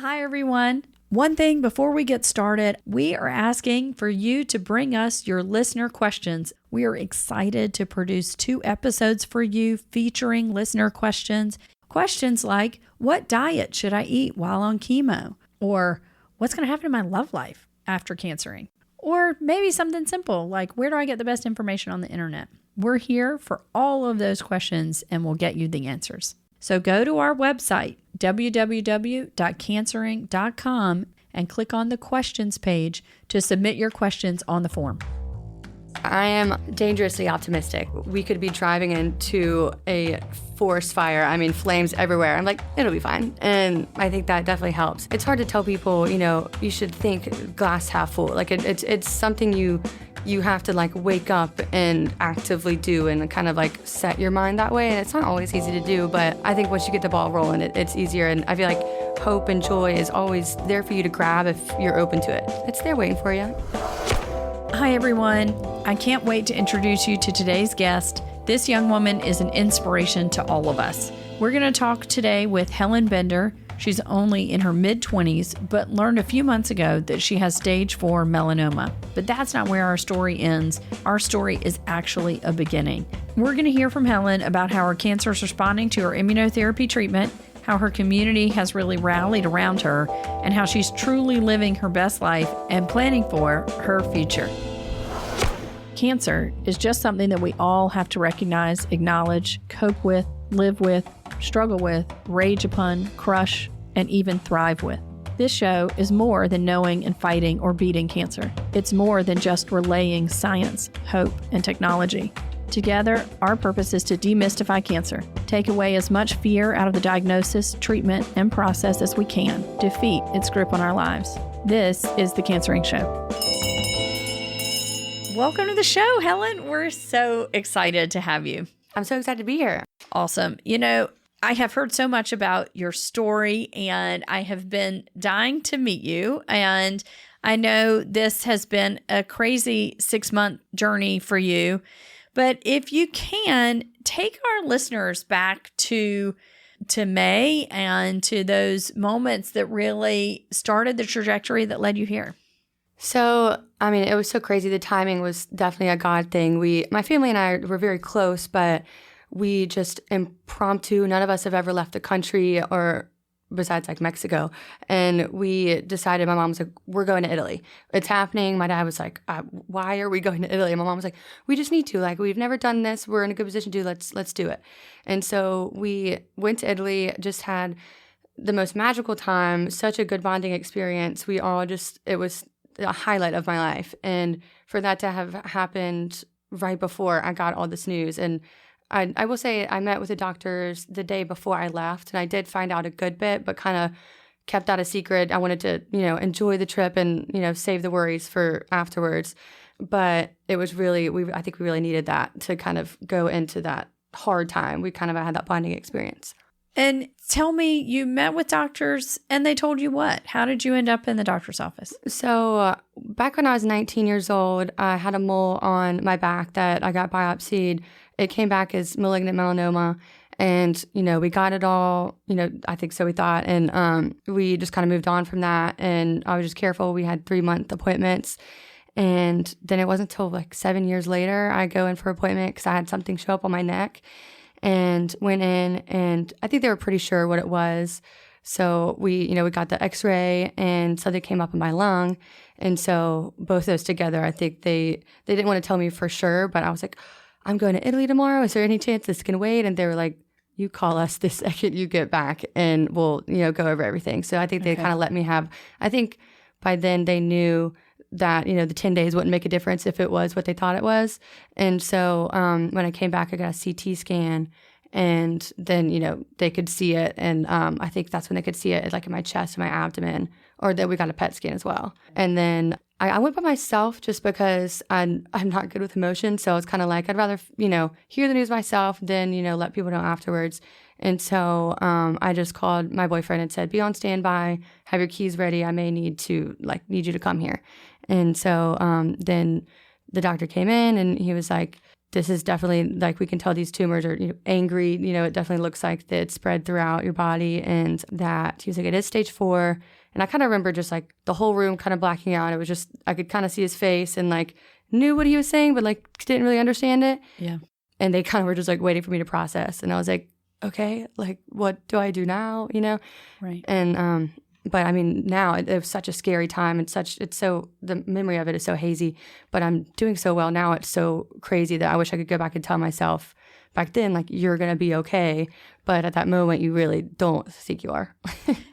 Hi, everyone. One thing before we get started, we are asking for you to bring us your listener questions. We are excited to produce 2 episodes for you featuring listener questions. Questions like, what diet should I eat while on chemo? Or what's going to happen to my love life after cancering? Or maybe something simple like, where do I get the best information on the internet? We're here for all of those questions and we'll get you the answers. So go to our website, www.cancering.com, and click on the questions page to submit your questions on the form. I am dangerously optimistic. We could be driving into a forest fire. I mean, flames everywhere. I'm like, it'll be fine. And I think that definitely helps. It's hard to tell people, you should think glass half full. Like it's something you have to like wake up and actively do and kind of like set your mind that way. And it's not always easy to do, but I think once you get the ball rolling, it's easier. And I feel like hope and joy is always there for you to grab if you're open to it. It's there waiting for you. Hi, everyone. I can't wait to introduce you to today's guest. This young woman is an inspiration to all of us. We're going to talk today with Helen Bender. She's only in her mid-20s, but learned a few months ago that she has stage 4 melanoma. But that's not where our story ends. Our story is actually a beginning. We're going to hear from Helen about how her cancer is responding to her immunotherapy treatment, how her community has really rallied around her, and how she's truly living her best life and planning for her future. Cancer is just something that we all have to recognize, acknowledge, cope with, live with, struggle with, rage upon, crush, and even thrive with. This show is more than knowing and fighting or beating cancer. It's more than just relaying science, hope, and technology. Together, our purpose is to demystify cancer, take away as much fear out of the diagnosis, treatment, and process as we can, defeat its grip on our lives. This is The Cancering Show. Welcome to the show, Helen. We're so excited to have you. I'm so excited to be here. Awesome. I have heard so much about your story and I have been dying to meet you. And I know this has been a crazy 6-month journey for you. But if you can, take our listeners back to May and to those moments that really started the trajectory that led you here. So, it was so crazy. The timing was definitely a God thing. My family and I were very close, but we just impromptu, none of us have ever left the country or besides like Mexico. And we decided, my mom was like, we're going to Italy. It's happening. My dad was like, why are we going to Italy? And my mom was like, we just need to. Like, we've never done this. We're in a good position to do. Let's do it. And so we went to Italy, just had the most magical time, such a good bonding experience. It was a highlight of my life. And for that to have happened right before I got all this news. And I will say I met with the doctors the day before I left, and I did find out a good bit, but kind of kept that a secret. I wanted to, enjoy the trip and, save the worries for afterwards. But it was really, I think we really needed that to kind of go into that hard time. We kind of had that bonding experience. And tell me, you met with doctors and they told you what? How did you end up in the doctor's office? So back when I was 19 years old, I had a mole on my back that I got biopsied. It came back as malignant melanoma. And, we got it all, I think so we thought. And we just kind of moved on from that. And I was just careful. We had 3-month appointments. And then it wasn't until like 7 years later, I go in for an appointment because I had something show up on my neck. And went in, and I think they were pretty sure what it was. So we got the x-ray, and something came up in my lung. And so both those together, I think they didn't want to tell me for sure, but I was like, I'm going to Italy tomorrow. Is there any chance this can wait? And they were like, you call us the second you get back and we'll, go over everything. So I think they kind of let me have, I think by then they knew that, the 10 days wouldn't make a difference if it was what they thought it was. And so when I came back, I got a CT scan, and then, they could see it. And I think that's when they could see it, like in my chest and my abdomen, or that we got a PET scan as well. And then I went by myself just because I'm not good with emotion. So it's kind of like, I'd rather, hear the news myself than, let people know afterwards. And so I just called my boyfriend and said, be on standby, have your keys ready. I may need you to come here. And so then the doctor came in and he was like, this is definitely, like, we can tell these tumors are, angry. It definitely looks like that it's spread throughout your body. And that he was like, it is stage 4. And I kind of remember just like the whole room kind of blacking out. It was just, I could kind of see his face and like knew what he was saying, but like didn't really understand it. Yeah. And they kind of were just like waiting for me to process. And I was like, okay, like, what do I do now? Right. And, but I mean, now it was such a scary time and the memory of it is so hazy, but I'm doing so well now. It's so crazy that I wish I could go back and tell myself back then, like, you're going to be okay. But at that moment, you really don't think you are.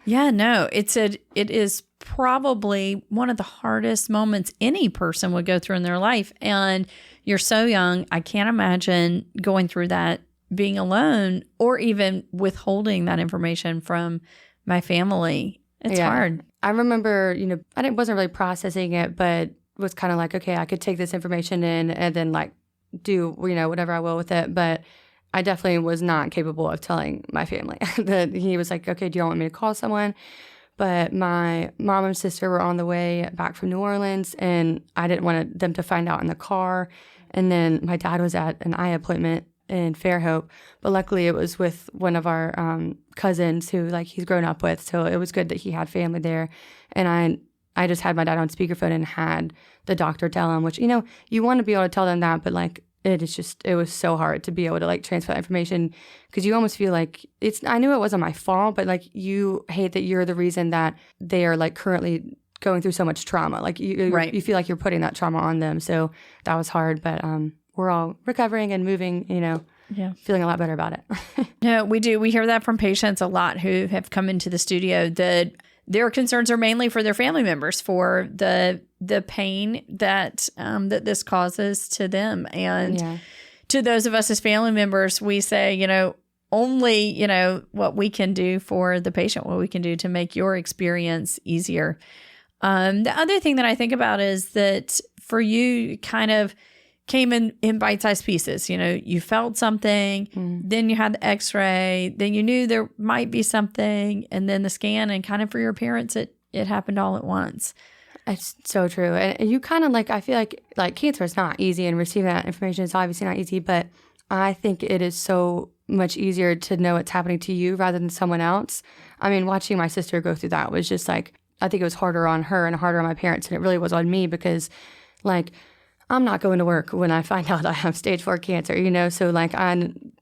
Yeah, no, it is probably one of the hardest moments any person would go through in their life. And you're so young. I can't imagine going through that, being alone, or even withholding that information from my family. It's hard. I remember, I wasn't really processing it, but was kind of like, okay, I could take this information in and then like do, whatever I will with it. But I definitely was not capable of telling my family that. He was like, okay, do you want me to call someone? But my mom and sister were on the way back from New Orleans, and I didn't want them to find out in the car. And then my dad was at an eye appointment in Fairhope, but luckily it was with one of our cousins who like he's grown up with, so it was good that he had family there. And I just had my dad on speakerphone and had the doctor tell him, which you want to be able to tell them that, but like it was so hard to be able to like transfer that information, because you almost feel like I knew it wasn't my fault, but like you hate that you're the reason that they are like currently going through so much trauma. Like you feel like you're putting that trauma on them. So that was hard, but we're all recovering and moving, feeling a lot better about it. No, we do. We hear that from patients a lot who have come into the studio, that their concerns are mainly for their family members, for the pain that that this causes to them. And to those of us as family members, we say, only, what we can do for the patient, what we can do to make your experience easier. The other thing that I think about is that for you, kind of came in bite-sized pieces. You felt something, then you had the x-ray, then you knew there might be something, and then the scan, and kind of for your parents, it happened all at once. It's so true. And you kind of I feel like cancer is not easy, and receiving that information is obviously not easy, but I think it is so much easier to know it's happening to you rather than someone else. I mean, watching my sister go through that was just like, I think it was harder on her and harder on my parents than it really was on me, because like, I'm not going to work when I find out I have stage 4 cancer, so like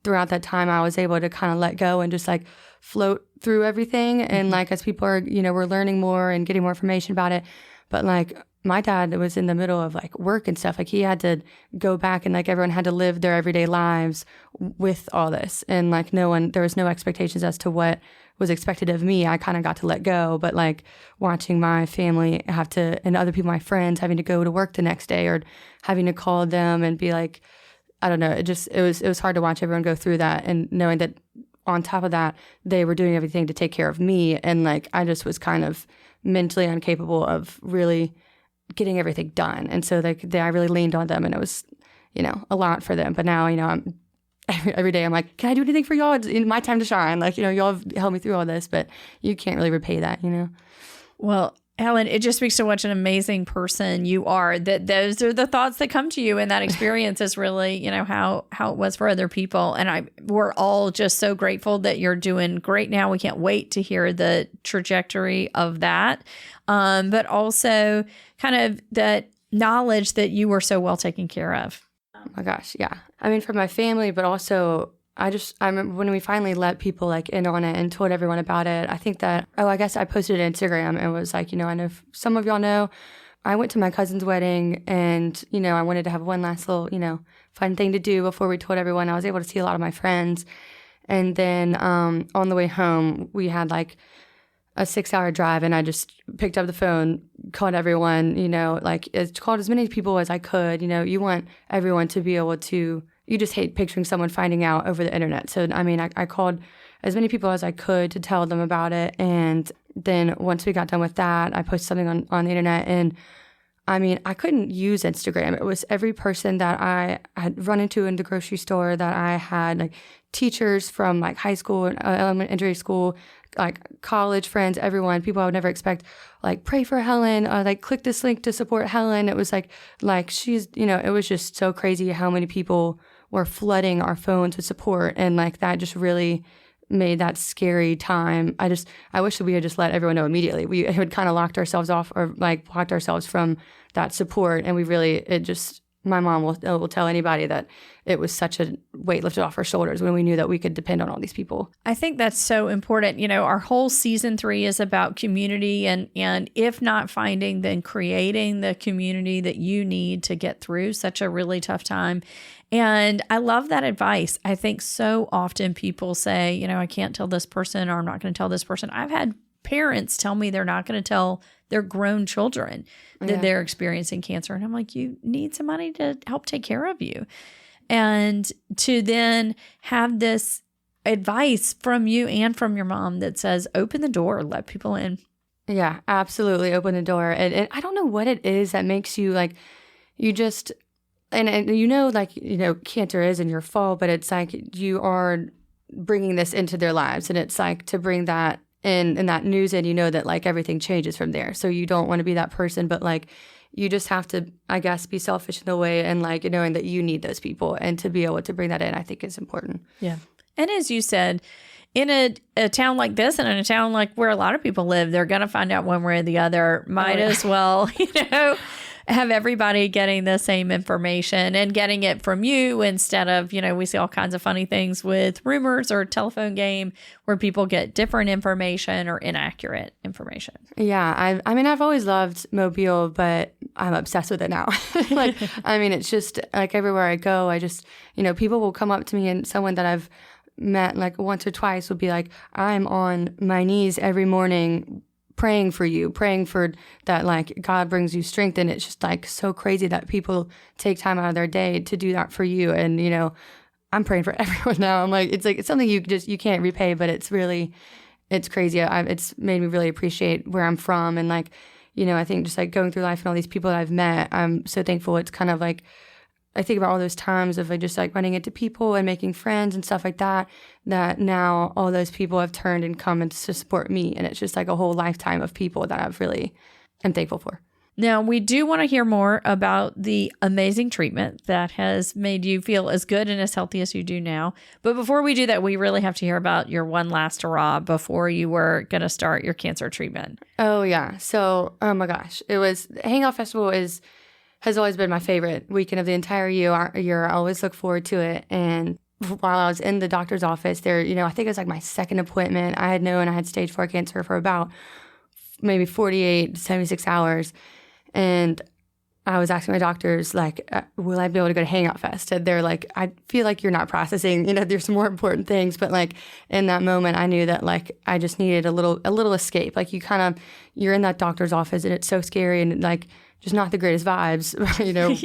throughout that time I was able to kind of let go and just like float through everything. And like, as people are, we're learning more and getting more information about it. But like my dad was in the middle of like work and stuff. Like he had to go back, and like everyone had to live their everyday lives with all this. And like there was no expectations as to what was expected of me. I kind of got to let go. But like watching my family and other people, my friends, having to go to work the next day, or having to call them and be like, I don't know. It was hard to watch everyone go through that, and knowing that on top of that, they were doing everything to take care of me. And like, I just was kind of mentally incapable of really getting everything done. And so I really leaned on them, and it was, a lot for them. But now, I'm every day I'm like, can I do anything for y'all? It's my time to shine. Like, y'all have helped me through all this, but you can't really repay that, Well, Helen, it just speaks to what an amazing person you are, that those are the thoughts that come to you, and that experience is really, how it was for other people. And we're all just so grateful that you're doing great now. We can't wait to hear the trajectory of that. But also kind of that knowledge that you were so well taken care of. Oh my gosh, yeah. I mean, for my family, but also I remember when we finally let people like in on it and told everyone about it. I think that, I guess I posted it on Instagram and was like, I know some of y'all know, I went to my cousin's wedding, and, I wanted to have one last little, fun thing to do before we told everyone. I was able to see a lot of my friends. And then on the way home, we had like a 6-hour drive, and I just picked up the phone, called everyone, called as many people as I could. You want everyone to be able to, you just hate picturing someone finding out over the internet. So, I mean, I called as many people as I could to tell them about it. And then once we got done with that, I posted something on the internet. And I mean, I couldn't use Instagram. It was every person that I had run into in the grocery store, that I had like teachers from like high school and elementary school, like college friends, everyone, people I would never expect, like, pray for Helen, like click this link to support Helen. It was like she's, it was just so crazy how many people were flooding our phones with support. And like that just really made that scary time. I wish that we had just let everyone know immediately. We had kind of locked ourselves off or like blocked ourselves from that support. And my mom will tell anybody that it was such a weight lifted off our shoulders when we knew that we could depend on all these people. I think that's so important. Our whole season 3 is about community, and if not finding, then creating the community that you need to get through such a really tough time. And I love that advice. I think so often people say, I can't tell this person, or I'm not going to tell this person. I've had parents tell me they're not going to tell their grown children that they're experiencing cancer. And I'm like, you need somebody to help take care of you. And to then have this advice from you and from your mom that says, open the door, let people in. Yeah, absolutely. Open the door. And I don't know what it is that makes you like, you just, and cancer isn't your fault, but it's like you are bringing this into their lives. And it's like to bring that in that news, and that like everything changes from there. So you don't want to be that person, but like you just have to, I guess, be selfish in a way, and like knowing that you need those people, and to be able to bring that in, I think is important. Yeah. And as you said, in a town like this, and in a town like where a lot of people live, they're going to find out one way or the other. Might as well, have everybody getting the same information and getting it from you, instead of, we see all kinds of funny things with rumors or telephone game where people get different information or inaccurate information. Yeah. I've always loved Mobile, but I'm obsessed with it now. It's just like everywhere I go, I just, people will come up to me, and someone that I've met like once or twice would be like, I'm on my knees every morning praying for you, praying for that, like God brings you strength. And it's just like so crazy that people take time out of their day to do that for you. And, I'm praying for everyone now. I'm like, it's something you can't repay, but it's crazy. It's made me really appreciate where I'm from. And like, I think just like going through life and all these people that I've met, I'm so thankful. It's kind of like, I think about all those times of just like running into people and making friends and stuff like that now all those people have turned and come and to support me. And it's just like a whole lifetime of people that I'm thankful for. Now, we do want to hear more about the amazing treatment that has made you feel as good and as healthy as you do now. But before we do that, we really have to hear about your one last hurrah before you were going to start your cancer treatment. Oh, yeah. So, oh my gosh. Hangout Festival has always been my favorite weekend of the entire year. I always look forward to it. And while I was in the doctor's office there, I think it was like my second appointment. I had known I had stage 4 cancer for about maybe 48 to 76 hours. And I was asking my doctors, like, will I be able to go to Hangout Fest? And they're like, I feel like you're not processing, there's more important things. But like in that moment, I knew that like I just needed a little escape. Like you're in that doctor's office, and it's so scary, and like just not the greatest vibes,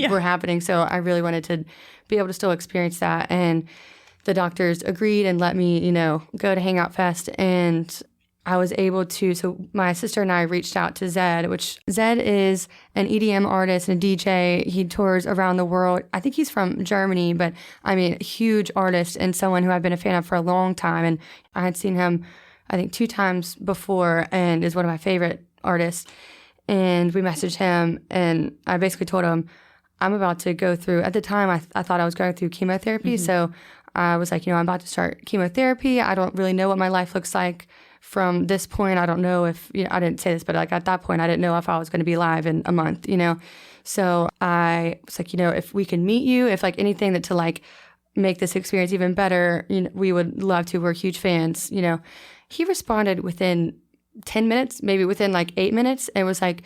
were happening. So I really wanted to be able to still experience that. And the doctors agreed and let me, go to Hangout Fest. And I was able to, so my sister and I reached out to Zed, which Zed is an EDM artist and a DJ. He tours around the world. I think he's from Germany, but a huge artist and someone who I've been a fan of for a long time. And I had seen him, I think 2 times before, and is one of my favorite artists. And we messaged him, and I basically told him, I'm about to go through, at the time, I thought I was going through chemotherapy. Mm-hmm. So I was like, I'm about to start chemotherapy. I don't really know what my life looks like from this point. I don't know if, I didn't say this, but like at that point, I didn't know if I was going to be alive in a month, So I was like, if we can meet you, if like anything that to like make this experience even better, we would love to. We're huge fans, He responded within 10 minutes, maybe within like 8 minutes, and was like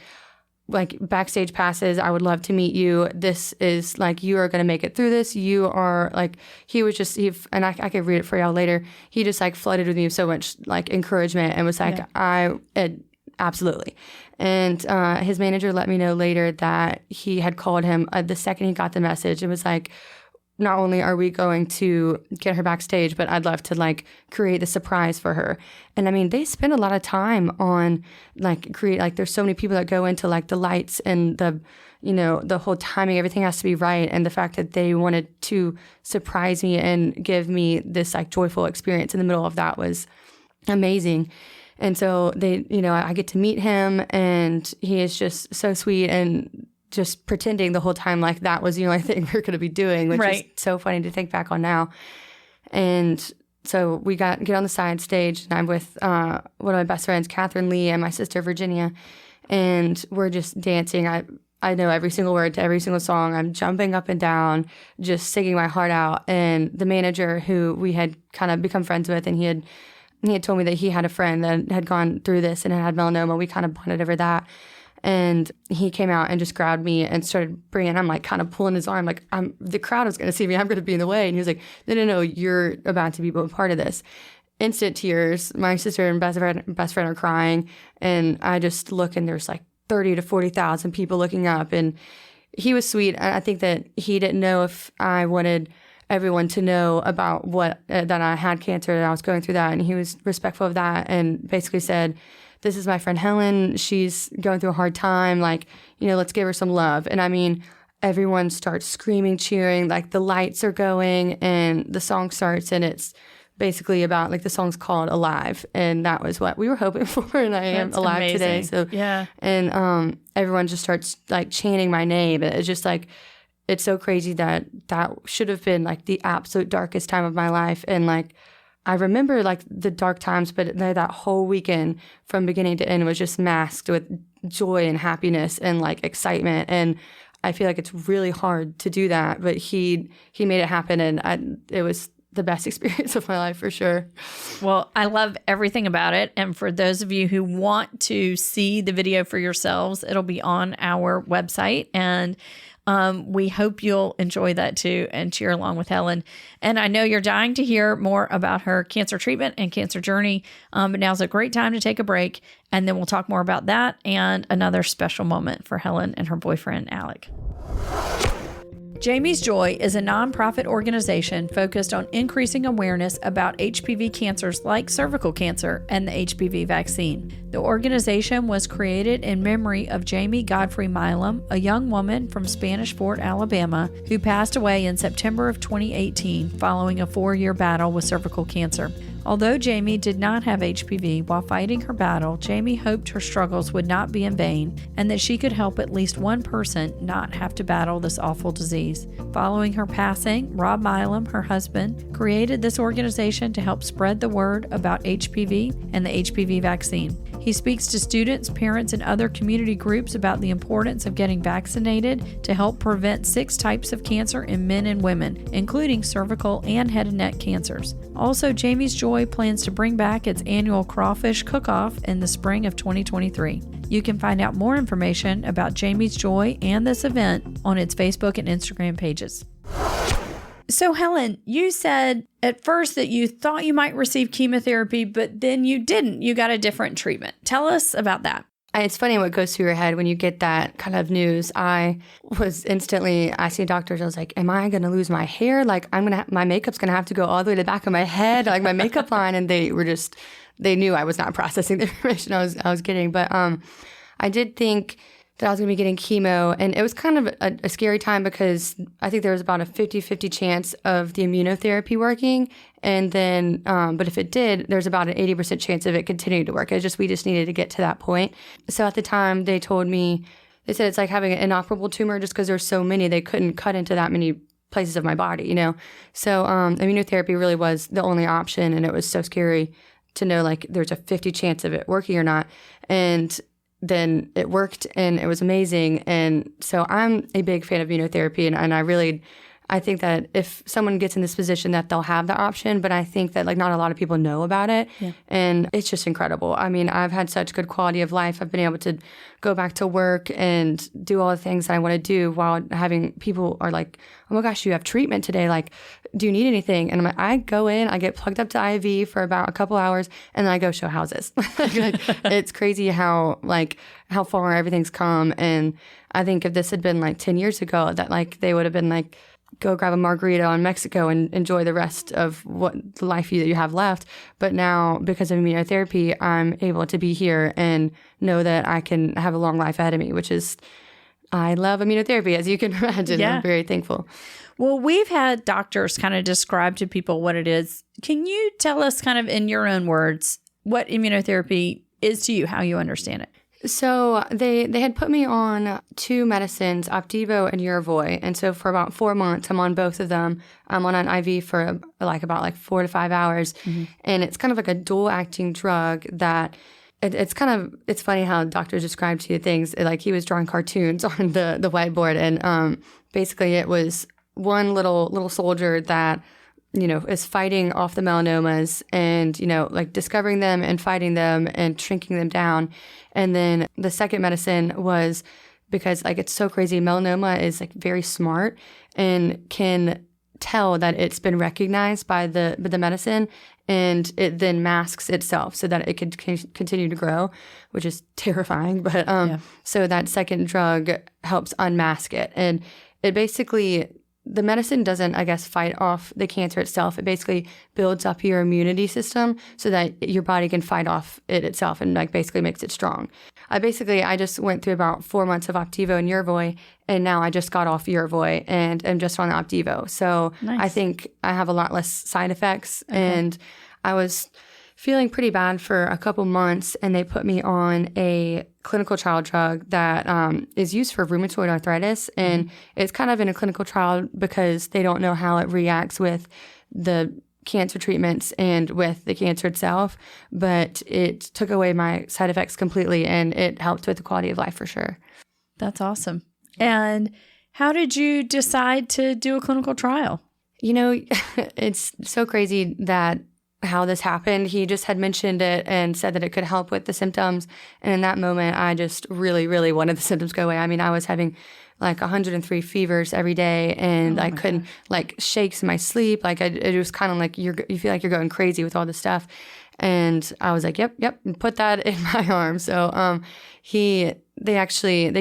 backstage passes, I would love to meet you. This is like, you are going to make it through this. You are like, he was just, and I could read it for y'all later. He just like flooded with me with so much like encouragement, and was like, absolutely. And his manager let me know later that he had called him the second he got the message. It was like, not only are we going to get her backstage, but I'd love to like create the surprise for her. And they spend a lot of time on like there's so many people that go into like the lights and the whole timing, everything has to be right. And the fact that they wanted to surprise me and give me this like joyful experience in the middle of that was amazing. And so I get to meet him, and he is just so sweet. And just pretending the whole time like that was the only thing we were going to be doing, which Right. is so funny to think back on now. And so we get on the side stage, and I'm with one of my best friends, Catherine Lee, and my sister, Virginia, and we're just dancing. I know every single word to every single song. I'm jumping up and down, just singing my heart out. And the manager, who we had kind of become friends with, and he had told me that he had a friend that had gone through this and had melanoma. We kind of bonded over that. And he came out and just grabbed me and started bringing, I'm like kind of pulling his arm, like the crowd is going to see me. I'm going to be in the way. And he was like, no, you're about to be a part of this. Instant tears. My sister and best friend are crying. And I just look, and there's like 30 to 40,000 people looking up. And he was sweet. I think that he didn't know if I wanted everyone to know about what, that I had cancer and I was going through that. And he was respectful of that and basically said, this is my friend Helen. She's going through a hard time. Like, let's give her some love. And I mean, everyone starts screaming, cheering, like the lights are going and the song starts, and it's basically about, like, the song's called Alive. And that was what we were hoping for. And I am alive amazing. today. So, yeah. And everyone just starts like chanting my name. And it's just like, it's so crazy that should have been like the absolute darkest time of my life. And like, I remember like the dark times, but that whole weekend from beginning to end was just masked with joy and happiness and like excitement. And I feel like it's really hard to do that, but he made it happen, and it was the best experience of my life for sure. Well, I love everything about it. And for those of you who want to see the video for yourselves, it'll be on our website. And we hope you'll enjoy that too and cheer along with Helen. And I know you're dying to hear more about her cancer treatment and cancer journey. But now's a great time to take a break. And then we'll talk more about that and another special moment for Helen and her boyfriend, Alec. Jamie's Joy is a nonprofit organization focused on increasing awareness about HPV cancers like cervical cancer and the HPV vaccine. The organization was created in memory of Jamie Godfrey Milam, a young woman from Spanish Fort, Alabama, who passed away in September of 2018 following a 4-year battle with cervical cancer. Although Jamie did not have HPV while fighting her battle, Jamie hoped her struggles would not be in vain and that she could help at least one person not have to battle this awful disease. Following her passing, Rob Milam, her husband, created this organization to help spread the word about HPV and the HPV vaccine. He speaks to students, parents, and other community groups about the importance of getting vaccinated to help prevent 6 types of cancer in men and women, including cervical and head and neck cancers. Also, Jamie's Joy plans to bring back its annual crawfish cook-off in the spring of 2023. You can find out more information about Jamie's Joy and this event on its Facebook and Instagram pages. So Helen, you said at first that you thought you might receive chemotherapy, but then you didn't. You got a different treatment. Tell us about that. It's funny what goes through your head when you get that kind of news. I see doctors, I was like, am I going to lose my hair? Like, my makeup's going to have to go all the way to the back of my head, like my makeup line. And they knew I was not processing the information I was getting. But I did think that I was going to be getting chemo. And it was kind of a scary time because I think there was about a 50-50 chance of the immunotherapy working. And then, but if it did, there's about an 80% chance of it continuing to work. We just needed to get to that point. So at the time they said it's like having an inoperable tumor just because there's so many, they couldn't cut into that many places of my body, So immunotherapy really was the only option. And it was so scary to know like there's a 50 chance of it working or not. And then it worked and it was amazing. And so I'm a big fan of immunotherapy. And I think that if someone gets in this position that they'll have the option, but I think that like not a lot of people know about it. Yeah. And it's just incredible. I mean, I've had such good quality of life. I've been able to go back to work and do all the things that I want to do while having people are like, oh my gosh, you have treatment today. Like, do you need anything? And I'm like, I go in, I get plugged up to IV for about a couple hours and then I go show houses. It's crazy how far everything's come. And I think if this had been like 10 years ago, that like they would have been like, go grab a margarita in Mexico and enjoy the rest of what life that you have left. But now, because of immunotherapy, I'm able to be here and know that I can have a long life ahead of me, which is, I love immunotherapy, as you can imagine. Yeah. I'm very thankful. Well, we've had doctors kind of describe to people what it is. Can you tell us kind of in your own words what immunotherapy is to you, how you understand it? So they had put me on 2 medicines, Opdivo and Yervoy. And so for about 4 months, I'm on both of them. I'm on an IV for about 4 to 5 hours. Mm-hmm. And it's kind of like a dual-acting drug that it's funny how doctors describe to you things. Like he was drawing cartoons on the whiteboard. And basically it was one little soldier that is fighting off the melanomas and, like discovering them and fighting them and shrinking them down. And then the second medicine was because it's so crazy. Melanoma is very smart and can tell that it's been recognized by the medicine, and it then masks itself so that it could continue to grow, which is terrifying. But so that second drug helps unmask it. And it basically, the medicine doesn't, fight off the cancer itself. It basically builds up your immunity system so that your body can fight off it itself and basically makes it strong. I just went through about 4 months of Opdivo and Yervoy, and now I just got off Yervoy and I'm just on Opdivo. So nice. I think I have a lot less side effects. Okay. And I was feeling pretty bad for a couple months, and they put me on a clinical trial drug that is used for rheumatoid arthritis. And it's kind of in a clinical trial because they don't know how it reacts with the cancer treatments and with the cancer itself. But it took away my side effects completely, and it helped with the quality of life for sure. That's awesome. And how did you decide to do a clinical trial? It's so crazy that how this happened. He just had mentioned it and said that it could help with the symptoms. And in that moment, I just really, really wanted the symptoms to go away. I mean, I was having 103 fevers every day, and I couldn't shakes in my sleep. It was kind of you feel like you're going crazy with all this stuff. And I was yep, and put that in my arm. So they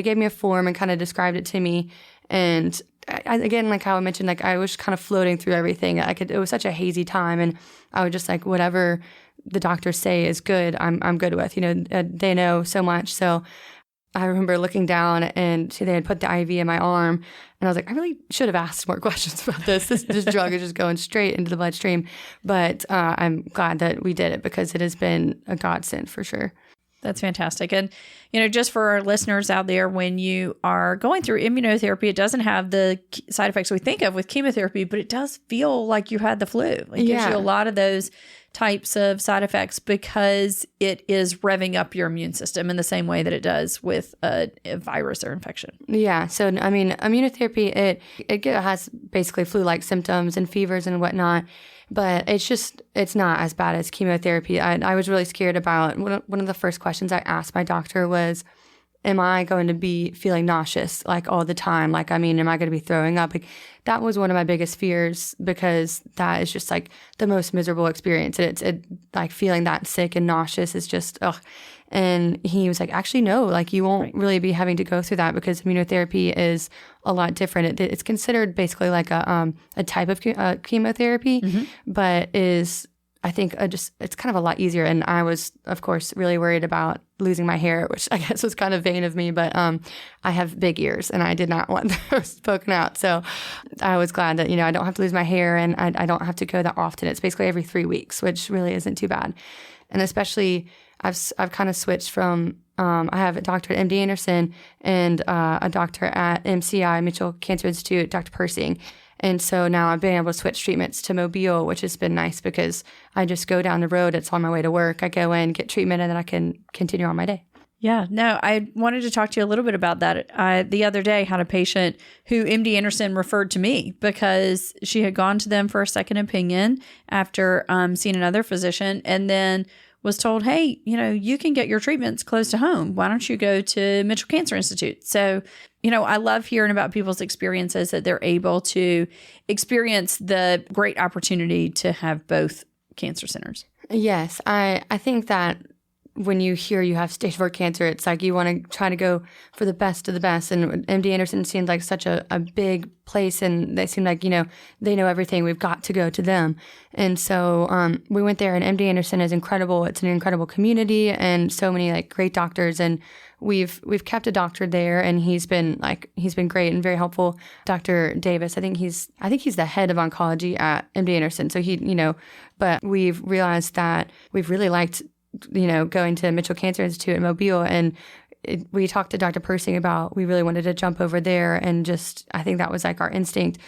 gave me a form and kind of described it to me. And again, how I mentioned, I was kind of floating through everything. It was such a hazy time, and I was just whatever the doctors say is good, I'm good with. They know so much. So I remember looking down, and they had put the IV in my arm, and I was I really should have asked more questions about this. This drug is just going straight into the bloodstream. But I'm glad that we did it because it has been a godsend for sure. That's fantastic. And, just for our listeners out there, when you are going through immunotherapy, it doesn't have the side effects we think of with chemotherapy, but it does feel like you had the flu. It gives you a lot of those types of side effects because it is revving up your immune system in the same way that it does with a virus or infection. Yeah. So, immunotherapy, it has basically flu-like symptoms and fevers and whatnot. But it's not as bad as chemotherapy. I was really scared about, one of the first questions I asked my doctor was, am I going to be feeling nauseous all the time? Am I going to be throwing up? That was one of my biggest fears because that is just the most miserable experience. And it's feeling that sick and nauseous is just, ugh. And he was actually, no, you won't really be having to go through that because immunotherapy is a lot different. It's considered basically a type of chemotherapy, but is, I think, it's kind of a lot easier. And I was, of course, really worried about losing my hair, which I guess was kind of vain of me, but I have big ears and I did not want those poking out. So I was glad that, I don't have to lose my hair and I don't have to go that often. It's basically every 3 weeks, which really isn't too bad. And especially I've kind of switched from, I have a doctor at MD Anderson and a doctor at MCI, Mitchell Cancer Institute, Dr. Persing. And so now I've been able to switch treatments to Mobile, which has been nice because I just go down the road. It's on my way to work. I go in, get treatment, and then I can continue on my day. Yeah, no, I wanted to talk to you a little bit about that. I, the other day, had a patient who MD Anderson referred to me because she had gone to them for a second opinion after seeing another physician, and then was told, hey, you can get your treatments close to home. Why don't you go to Mitchell Cancer Institute? So, I love hearing about people's experiences that they're able to experience the great opportunity to have both cancer centers. Yes, I think that when you hear you have stage 4 cancer, it's you want to try to go for the best of the best. And MD Anderson seemed like such a big place, and they seem like, they know everything. We've got to go to them. And so we went there, and MD Anderson is incredible. It's an incredible community and so many great doctors. And we've kept a doctor there, and he's been great and very helpful. Dr. Davis, I think he's the head of oncology at MD Anderson. So but we've realized that we've really liked going to Mitchell Cancer Institute in Mobile, and we talked to Dr. Persing about, we really wanted to jump over there, and just, I think that was like our instinct.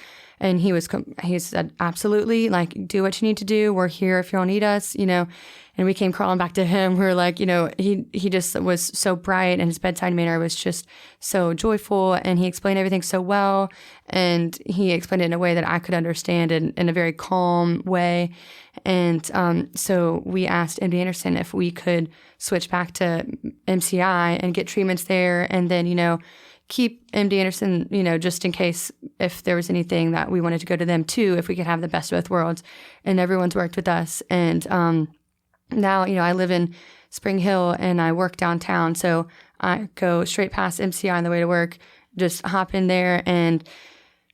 And he said, absolutely, like, do what you need to do. We're here if you all need us, And we came crawling back to him. We were like, he just was so bright, and his bedside manner was just so joyful, and he explained everything so well. And he explained it in a way that I could understand, in a very calm way. And so we asked MD Anderson if we could switch back to MCI and get treatments there, and then, keep MD Anderson, just in case if there was anything that we wanted to go to them too, if we could have the best of both worlds. And everyone's worked with us. And now, I live in Spring Hill and I work downtown. So I go straight past MCI on the way to work, just hop in there. And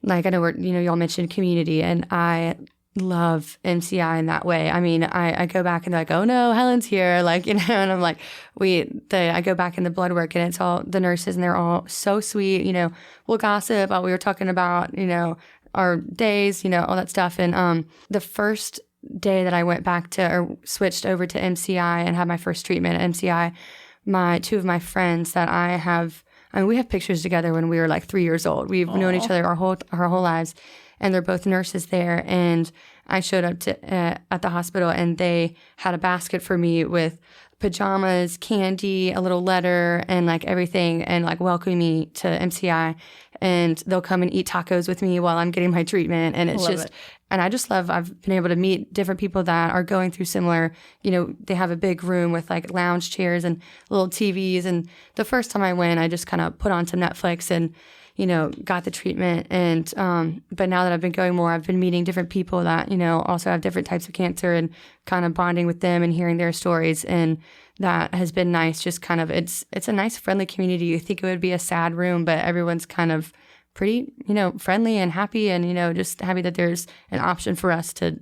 like, I know y'all mentioned community, and I love MCI in that way. I mean, I go back and they're like, oh no, Helen's here. Like, and I'm like, I go back in the blood work, and it's all the nurses, and they're all so sweet. We'll gossip about, we were talking about, our days, all that stuff. And the first day that I went back to, or switched over to MCI and had my first treatment at MCI, two of my friends that we have pictures together when we were like 3 years old. We've known each other our whole lives. And they're both nurses there. And I showed up at the hospital, and they had a basket for me with pajamas, candy, a little letter, and like everything, and like welcoming me to MCI. And they'll come and eat tacos with me while I'm getting my treatment. And it's and I just love, I've been able to meet different people that are going through similar, they have a big room with like lounge chairs and little TVs. And the first time I went, I just kind of put on some Netflix and, got the treatment. And, but now that I've been going more, I've been meeting different people that, also have different types of cancer, and kind of bonding with them and hearing their stories. And that has been nice. Just kind of, it's a nice, friendly community. You think it would be a sad room, but everyone's kind of pretty, friendly and happy, and, just happy that there's an option for us to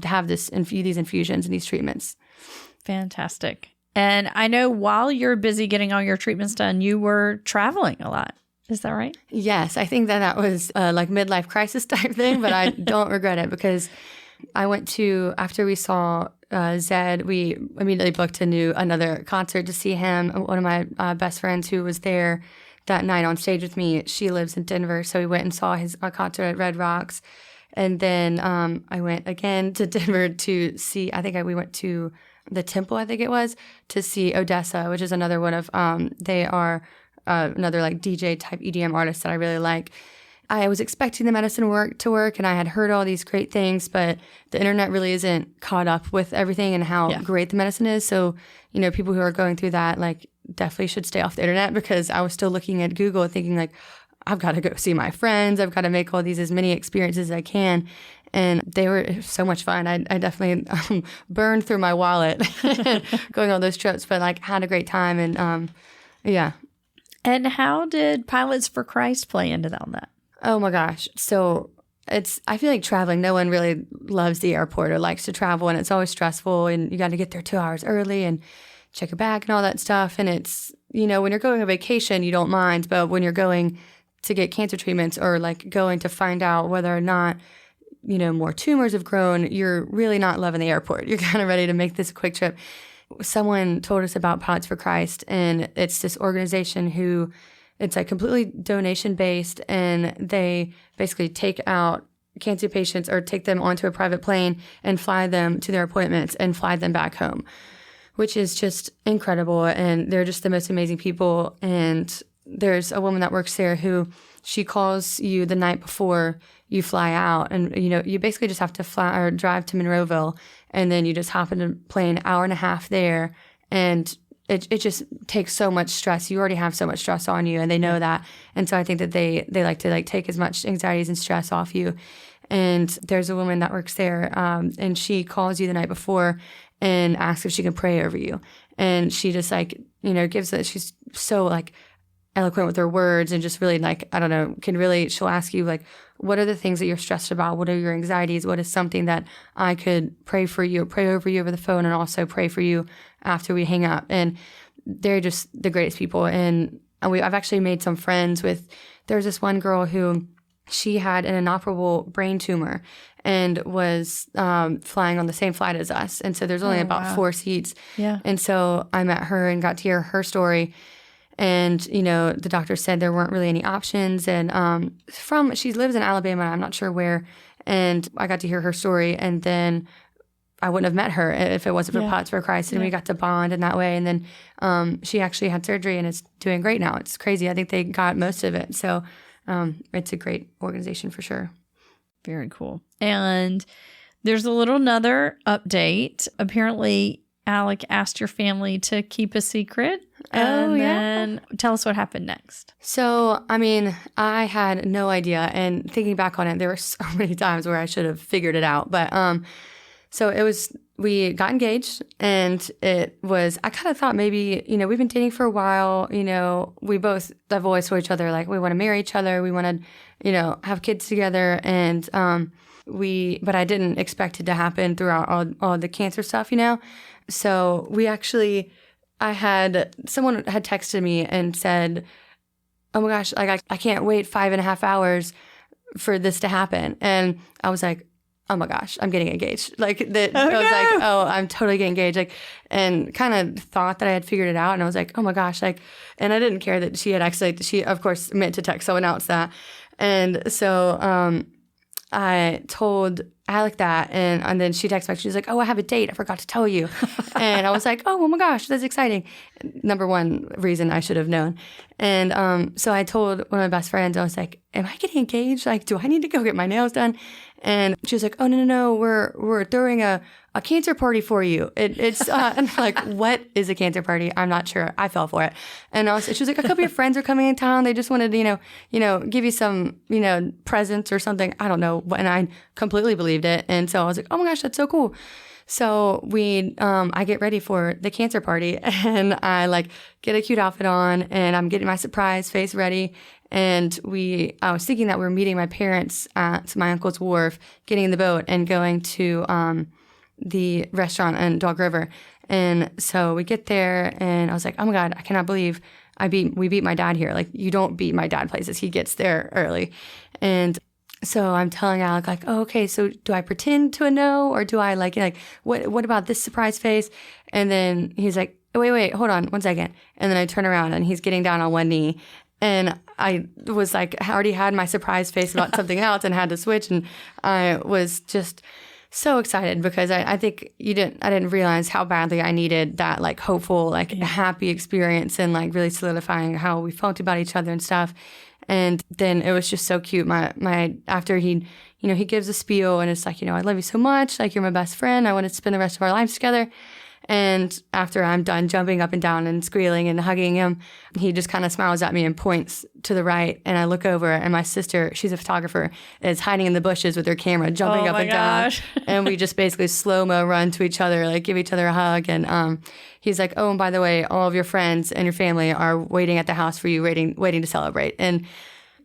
have these infusions and these treatments. Fantastic. And I know while you're busy getting all your treatments done, you were traveling a lot. Is that right? Yes. I think that was like midlife crisis type thing, but I don't regret it, because I went to, after we saw Zed, we immediately booked another concert to see him. One of my best friends who was there that night on stage with me, she lives in Denver. So we went and saw his concert at Red Rocks. And then I went again to Denver to see, we went to the Temple, I think it was, to see Odessa, which is another one of, they are another like DJ type EDM artist that I really like. I was expecting the medicine to work, and I had heard all these great things, but the internet really isn't caught up with everything and how great the medicine is. So, people who are going through that, like, definitely should stay off the internet, because I was still looking at Google thinking like, I've got to go see my friends. I've got to make as many experiences as I can. And they were so much fun. I definitely burned through my wallet going on those trips, but like had a great time. And yeah. And how did Pilots for Christ play into all that? Oh my gosh. So I feel like traveling, no one really loves the airport or likes to travel, and it's always stressful, and you got to get there 2 hours early and check your bag and all that stuff. And it's, when you're going on vacation, you don't mind, but when you're going to get cancer treatments, or like going to find out whether or not, more tumors have grown, you're really not loving the airport. You're kind of ready to make this a quick trip. Someone told us about Pilots for Christ, and it's this organization who, it's like completely donation based, and they basically take out cancer patients or take them onto a private plane and fly them to their appointments and fly them back home, which is just incredible. And they're just the most amazing people. And there's a woman that works there who, she calls you the night before you fly out, and you basically just have to fly or drive to Monroeville, and then you just hop in a plane, hour and a half there, and it just takes so much stress. You already have so much stress on you, and they know that. And so I think that they like to like take as much anxieties and stress off you. And there's a woman that works there, and she calls you the night before and asks if she can pray over you. And she just like, gives it, she's so like eloquent with her words, and just really like, I don't know, she'll ask you like, what are the things that you're stressed about? What are your anxieties? What is something that I could pray over you over the phone, and also pray for you after we hang up? And they're just the greatest people. And I've actually made some friends there's this one girl who, she had an inoperable brain tumor and was flying on the same flight as us. And so there's only about 4 seats. Yeah. And so I met her and got to hear her story. And, the doctor said there weren't really any options. And she lives in Alabama, I'm not sure where. And I got to hear her story. And then I wouldn't have met her if it wasn't for Pots for Christ. And we got to bond in that way. And then she actually had surgery and is doing great now. It's crazy. I think they got most of it. So it's a great organization for sure. Very cool. And there's another update. Apparently, Alec asked your family to keep a secret. And then tell us what happened next. So, I had no idea. And thinking back on it, there were so many times where I should have figured it out. But we got engaged, and I kind of thought maybe, we've been dating for a while. We both have always told each other, like, we want to marry each other. We want to, have kids together. And but I didn't expect it to happen throughout all the cancer stuff, So someone had texted me and said, oh my gosh, like I can't wait 5.5 hours for this to happen. And I was like, oh my gosh, I'm getting engaged. Like that. I was like, oh, I'm totally getting engaged. Like, and kind of thought that I had figured it out. And I was like, oh my gosh, like, and I didn't care that she of course meant to text someone else that. And so, I told Alec that, and then she texted back. She was like, oh, I have a date. I forgot to tell you. And I was like, oh my gosh, that's exciting. Number one reason I should have known. And so I told one of my best friends, I was like, am I getting engaged? Like, do I need to go get my nails done? And she was like, oh, no, we're throwing a cancer party for you. It's and I'm like, what is a cancer party? I'm not sure. I fell for it. And she was like, a couple of your friends are coming in town. They just wanted to, give you some, presents or something. I don't know. And I completely believed it. And so I was like, oh my gosh, that's so cool. So I get ready for the cancer party, and I get a cute outfit on, and I'm getting my surprise face ready. And I was thinking that we were meeting my parents at my uncle's wharf, getting in the boat and going to the restaurant in Dog River. And so we get there, and I was like, oh my God, I cannot believe we beat my dad here. Like, you don't beat my dad places. He gets there early. And so I'm telling Alec, like, oh, okay, so do I pretend to know, or do I what about this surprise face? And then he's like, wait, hold on 1 second. And then I turn around, and he's getting down on one knee. And I was like, I already had my surprise face about something else and had to switch. And I was just so excited because I think I didn't realize how badly I needed that hopeful, happy experience, and really solidifying how we felt about each other and stuff. And then it was just so cute. After he gives a spiel, and it's like, I love you so much. Like, you're my best friend. I want to spend the rest of our lives together. And after I'm done jumping up and down and squealing and hugging him, he just kind of smiles at me and points to the right. And I look over, and my sister, she's a photographer, is hiding in the bushes with her camera, jumping up and down. And we just basically slow-mo run to each other, give each other a hug. And he's like, oh, and by the way, all of your friends and your family are waiting at the house for you, waiting to celebrate. And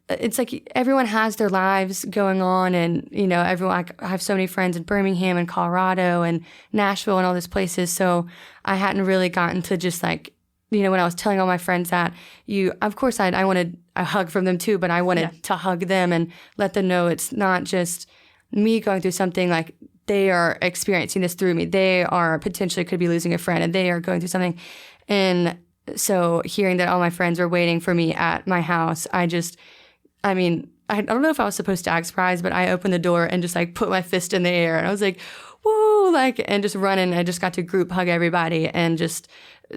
it's like everyone has their lives going on, and everyone. I have so many friends in Birmingham and Colorado and Nashville and all these places. So I hadn't really gotten to just when I was telling all my friends that of course I wanted a hug from them too, but I wanted to hug them and let them know it's not just me going through something. They are experiencing this through me. They are potentially could be losing a friend, and they are going through something. And so hearing that all my friends were waiting for me at my house, I don't know if I was supposed to act surprised, but I opened the door and just put my fist in the air, and I was like, woo, and just running. I just got to group hug everybody, and just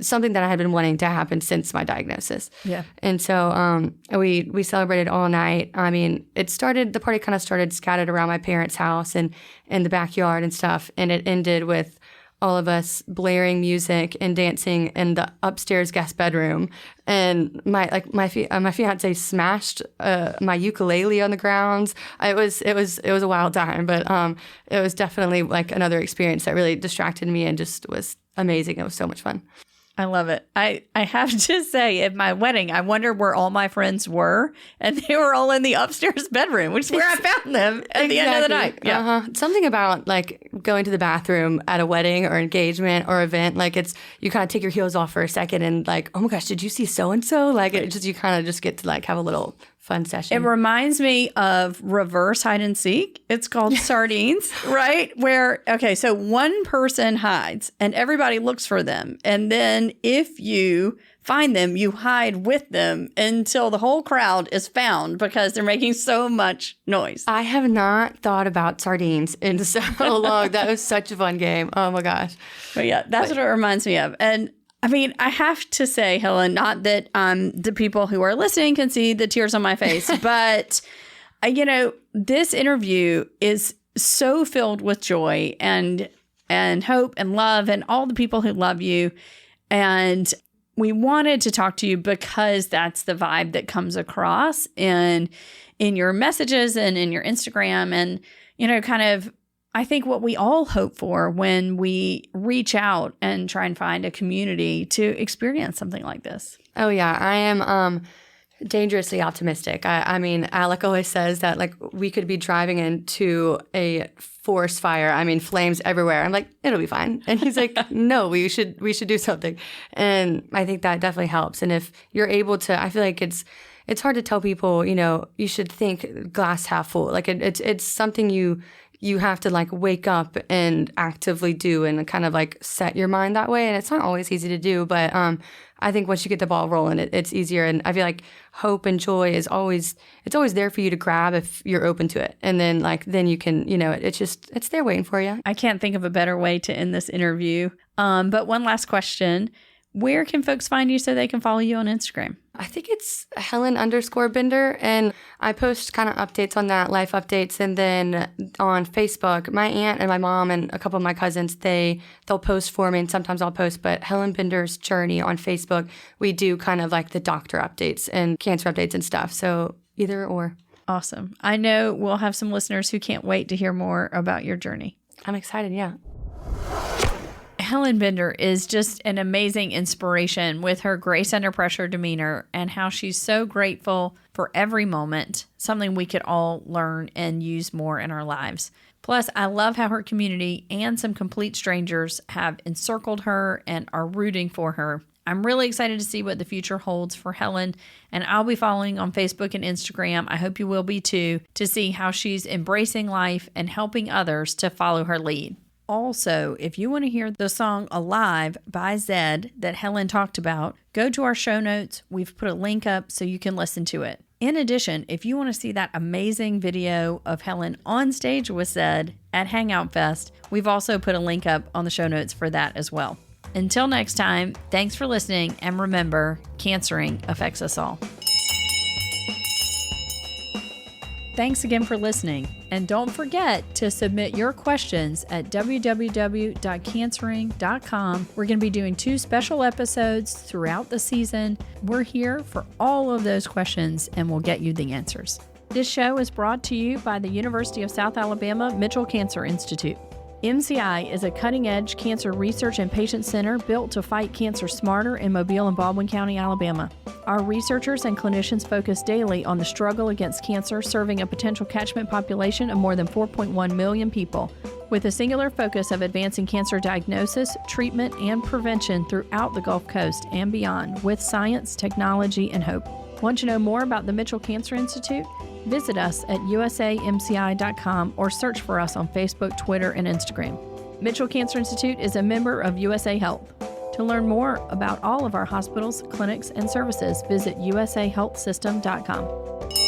something that I had been wanting to happen since my diagnosis. Yeah. And so we celebrated all night. The party kind of started scattered around my parents' house and in the backyard and stuff, and it ended with all of us blaring music and dancing in the upstairs guest bedroom. And my fiance smashed my ukulele on the grounds. It was a wild time, but it was definitely another experience that really distracted me and just was amazing. It was so much fun. I love it. I have to say, at my wedding, I wonder where all my friends were, and they were all in the upstairs bedroom, which is where I found them at the end of the night. Yeah. Something about going to the bathroom at a wedding or engagement or event, you kind of take your heels off for a second and oh my gosh, did you see so and so? You kind of just get to have a little fun session. It reminds me of reverse hide and seek. It's called sardines, right? Where, so one person hides and everybody looks for them. And then if you find them, you hide with them until the whole crowd is found because they're making so much noise. I have not thought about sardines in so long. That was such a fun game. Oh my gosh. But yeah, that's what it reminds me of. And I mean, I have to say, Helen, not that the people who are listening can see the tears on my face, but this interview is so filled with joy and hope and love and all the people who love you. And we wanted to talk to you because that's the vibe that comes across in your messages and in your Instagram. And, kind of, I think what we all hope for when we reach out and try and find a community to experience something like this. Oh, yeah. I am dangerously optimistic. I mean, Alec always says that like we could be driving into a forest fire. I mean, flames everywhere. I'm like, it'll be fine. And he's like, no, we should do something. And I think that definitely helps. And if you're able to, I feel like it's hard to tell people, you should think glass half full. Like it's something you have to like wake up and actively do and kind of like set your mind that way. And it's not always easy to do, but I think once you get the ball rolling, it's easier. And I feel like hope and joy is always there for you to grab if you're open to it. And then you can, it's there waiting for you. I can't think of a better way to end this interview. But one last question. Where can folks find you so they can follow you on Instagram? I think it's Helen_Bender. And I post kind of updates on that, life updates. And then on Facebook, my aunt and my mom and a couple of my cousins, they'll post for me. And sometimes I'll post, but Helen Bender's Journey on Facebook, we do kind of like the doctor updates and cancer updates and stuff. So either or. Awesome. I know we'll have some listeners who can't wait to hear more about your journey. I'm excited. Yeah. Helen Bender is just an amazing inspiration with her grace under pressure demeanor and how she's so grateful for every moment, something we could all learn and use more in our lives. Plus, I love how her community and some complete strangers have encircled her and are rooting for her. I'm really excited to see what the future holds for Helen, and I'll be following on Facebook and Instagram. I hope you will be too, to see how she's embracing life and helping others to follow her lead. Also, if you want to hear the song Alive by Zed that Helen talked about, go to our show notes. We've put a link up so you can listen to it. In addition, if you want to see that amazing video of Helen on stage with Zed at Hangout Fest, we've also put a link up on the show notes for that as well. Until next time, thanks for listening, and remember, cancering affects us all. Thanks again for listening, and don't forget to submit your questions at www.cancering.com. We're going to be doing 2 special episodes throughout the season. We're here for all of those questions, and we'll get you the answers. This show is brought to you by the University of South Alabama Mitchell Cancer Institute. MCI is a cutting-edge cancer research and patient center built to fight cancer smarter in Mobile and Baldwin County, Alabama. Our researchers and clinicians focus daily on the struggle against cancer, serving a potential catchment population of more than 4.1 million people, with a singular focus of advancing cancer diagnosis, treatment, and prevention throughout the Gulf Coast and beyond, with science, technology, and hope. Want to know more about the Mitchell Cancer Institute? Visit us at usamci.com or search for us on Facebook, Twitter, and Instagram. Mitchell Cancer Institute is a member of USA Health. To learn more about all of our hospitals, clinics, and services, visit usahealthsystem.com.